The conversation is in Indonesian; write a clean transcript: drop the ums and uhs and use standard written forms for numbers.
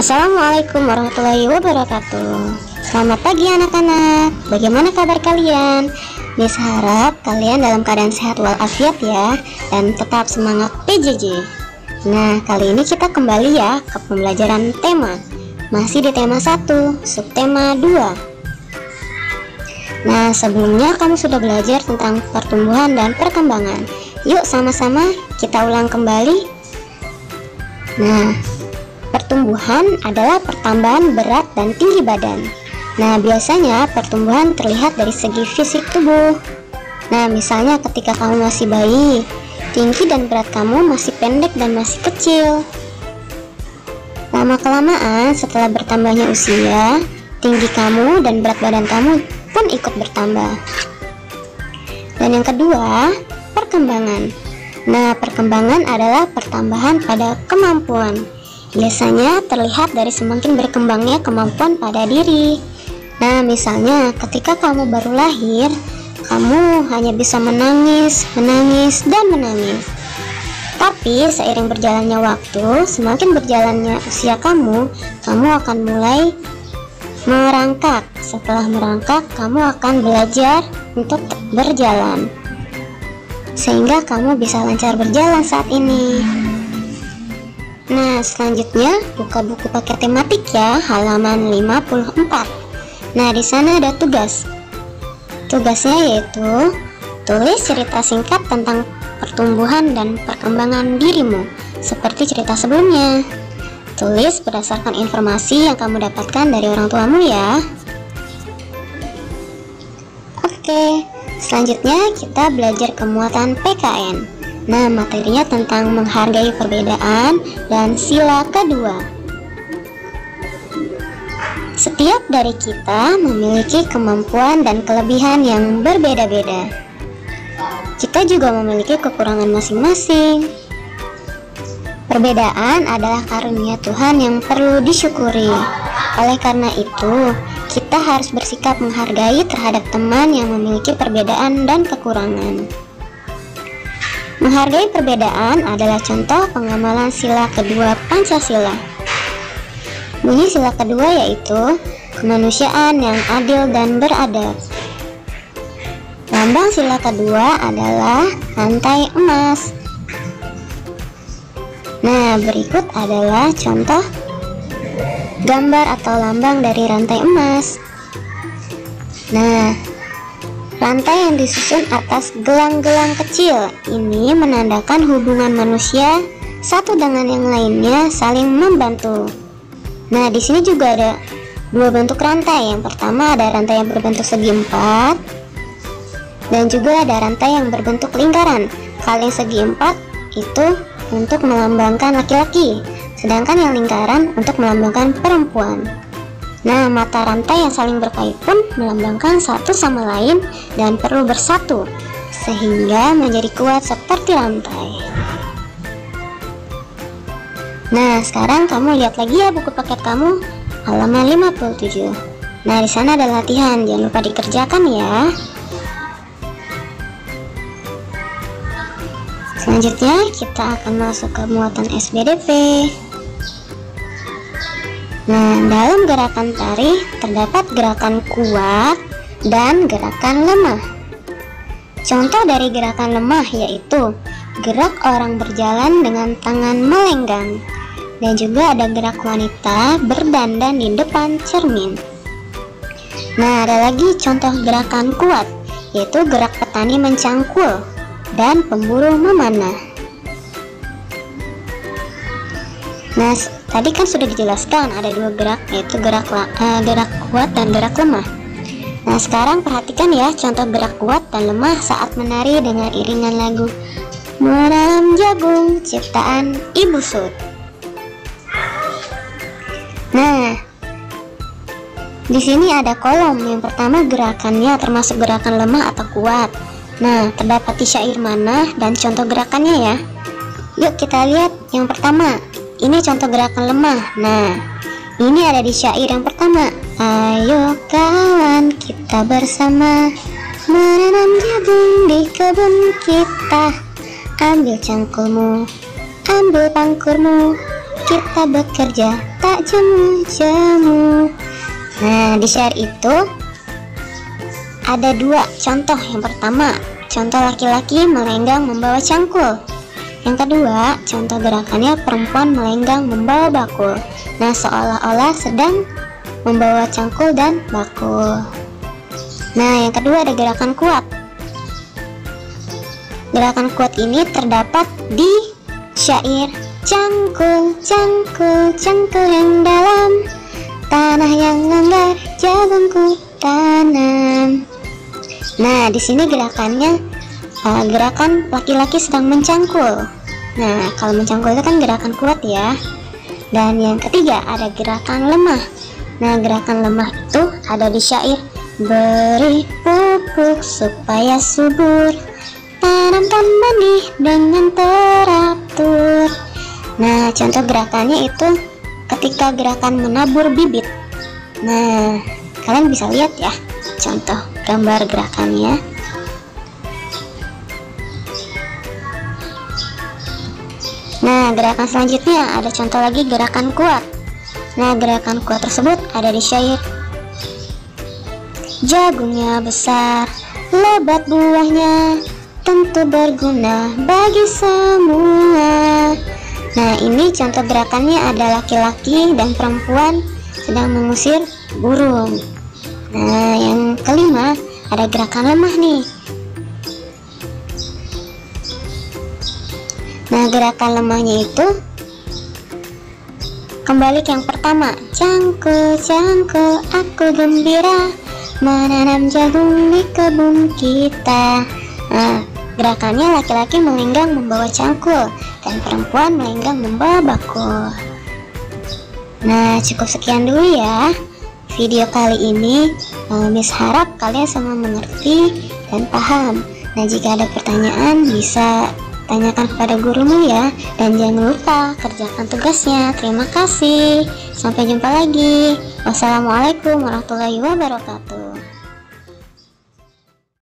Assalamualaikum warahmatullahi wabarakatuh. Selamat pagi anak-anak. Bagaimana kabar kalian? Miss harap kalian dalam keadaan sehat walafiat ya, dan tetap semangat PJJ. Nah, kali ini kita kembali ya ke pembelajaran tema. Masih di tema 1, subtema 2. Nah, sebelumnya kamu sudah belajar tentang pertumbuhan dan perkembangan. Yuk sama-sama kita ulang kembali. Nah, pertumbuhan adalah pertambahan berat dan tinggi badan. Nah, biasanya pertumbuhan terlihat dari segi fisik tubuh. Nah, misalnya ketika kamu masih bayi, tinggi dan berat kamu masih pendek dan masih kecil. Lama-kelamaan setelah bertambahnya usia, tinggi kamu dan berat badan kamu pun ikut bertambah. Dan yang kedua, perkembangan. Nah, perkembangan adalah pertambahan pada kemampuan. Biasanya terlihat dari semakin berkembangnya kemampuan pada diri. Nah, misalnya ketika kamu baru lahir, kamu hanya bisa menangis, dan menangis. Tapi seiring berjalannya waktu, semakin berjalannya usia kamu akan mulai merangkak. Setelah merangkak, kamu akan belajar untuk berjalan, sehingga kamu bisa lancar berjalan saat ini. Nah, selanjutnya buka buku paket tematik ya, halaman 54. Nah, di sana ada tugas. Tugasnya yaitu tulis cerita singkat tentang pertumbuhan dan perkembangan dirimu, seperti cerita sebelumnya. Tulis berdasarkan informasi yang kamu dapatkan dari orang tuamu ya. Oke, selanjutnya kita belajar kemuatan PKN. Nah, materinya tentang menghargai perbedaan dan sila kedua. Setiap dari kita memiliki kemampuan dan kelebihan yang berbeda-beda. Kita juga memiliki kekurangan masing-masing. Perbedaan adalah karunia Tuhan yang perlu disyukuri. Oleh karena itu, kita harus bersikap menghargai terhadap teman yang memiliki perbedaan dan kekurangan. Menghargai perbedaan adalah contoh pengamalan sila kedua Pancasila. Bunyi sila kedua yaitu kemanusiaan yang adil dan beradab. Lambang sila kedua adalah rantai emas. Nah, berikut adalah contoh gambar atau lambang dari rantai emas. Nah, rantai yang disusun atas gelang-gelang kecil ini menandakan hubungan manusia satu dengan yang lainnya saling membantu. Nah, di sini juga ada dua bentuk rantai. Yang pertama ada rantai yang berbentuk segi empat, dan juga ada rantai yang berbentuk lingkaran. Kalau yang segi empat itu untuk melambangkan laki-laki, sedangkan yang lingkaran untuk melambangkan perempuan. Nah, mata rantai yang saling berkait pun melambangkan satu sama lain dan perlu bersatu, sehingga menjadi kuat seperti rantai. Nah, sekarang kamu lihat lagi ya buku paket kamu, halaman 57. Nah, di sana ada latihan, jangan lupa dikerjakan ya. Selanjutnya, kita akan masuk ke muatan SBDP. Nah, dalam gerakan tari terdapat gerakan kuat dan gerakan lemah. Contoh dari gerakan lemah yaitu gerak orang berjalan dengan tangan melenggang, dan juga ada gerak wanita berdandan di depan cermin. Nah, ada lagi contoh gerakan kuat yaitu gerak petani mencangkul dan pemburu memanah. Nah, tadi kan sudah dijelaskan ada dua gerak, yaitu gerak kuat dan gerak lemah. Nah, sekarang perhatikan ya contoh gerak kuat dan lemah saat menari dengan iringan lagu Menanam Jagung ciptaan Ibu Sud. Nah, di sini ada kolom. Yang pertama gerakannya termasuk gerakan lemah atau kuat. Nah, terdapat di syair mana dan contoh gerakannya ya. Yuk kita lihat yang pertama. Ini contoh gerakan lemah. Nah, ini ada di syair yang pertama. Ayo kawan kita bersama menanam jagung di kebun kita. Ambil cangkulmu, ambil pangkurmu, kita bekerja tak jamu-jamu. Nah, di syair itu ada dua contoh. Yang pertama, contoh laki-laki melenggang membawa cangkul. Yang kedua, contoh gerakannya perempuan melenggang membawa bakul. Nah, seolah-olah sedang membawa cangkul dan bakul. Nah, yang kedua ada gerakan kuat. Gerakan kuat ini terdapat di syair cangkul, cangkul, cangkul yang dalam, tanah yang longgar, jagungku tanam. Nah, di sini gerakannya gerakan laki-laki sedang mencangkul. Nah, kalau mencangkul itu kan gerakan kuat ya. Dan yang ketiga ada gerakan lemah. Nah, gerakan lemah itu ada di syair beri pupuk supaya subur, tanamkan benih dengan teratur. Nah, contoh gerakannya itu ketika gerakan menabur bibit. Nah, kalian bisa lihat ya contoh gambar gerakannya. Nah, gerakan selanjutnya ada contoh lagi gerakan kuat. Nah, gerakan kuat tersebut ada di syair jagungnya besar, lebat buahnya, tentu berguna bagi semua. Nah, ini contoh gerakannya ada laki-laki dan perempuan sedang mengusir burung. Nah, yang kelima ada gerakan lemah nih. Nah, gerakan lemahnya itu kembali ke yang pertama, cangkul, cangkul, aku gembira menanam jagung di kebun kita. Nah, gerakannya laki-laki melenggang membawa cangkul dan perempuan melenggang membawa bakul. Nah, cukup sekian dulu ya video kali ini. Miss harap kalian semua mengerti dan paham. Nah, jika ada pertanyaan bisa tanyakan kepada gurumu ya. Dan jangan lupa kerjakan tugasnya. Terima kasih. Sampai jumpa lagi. Wassalamualaikum warahmatullahi wabarakatuh.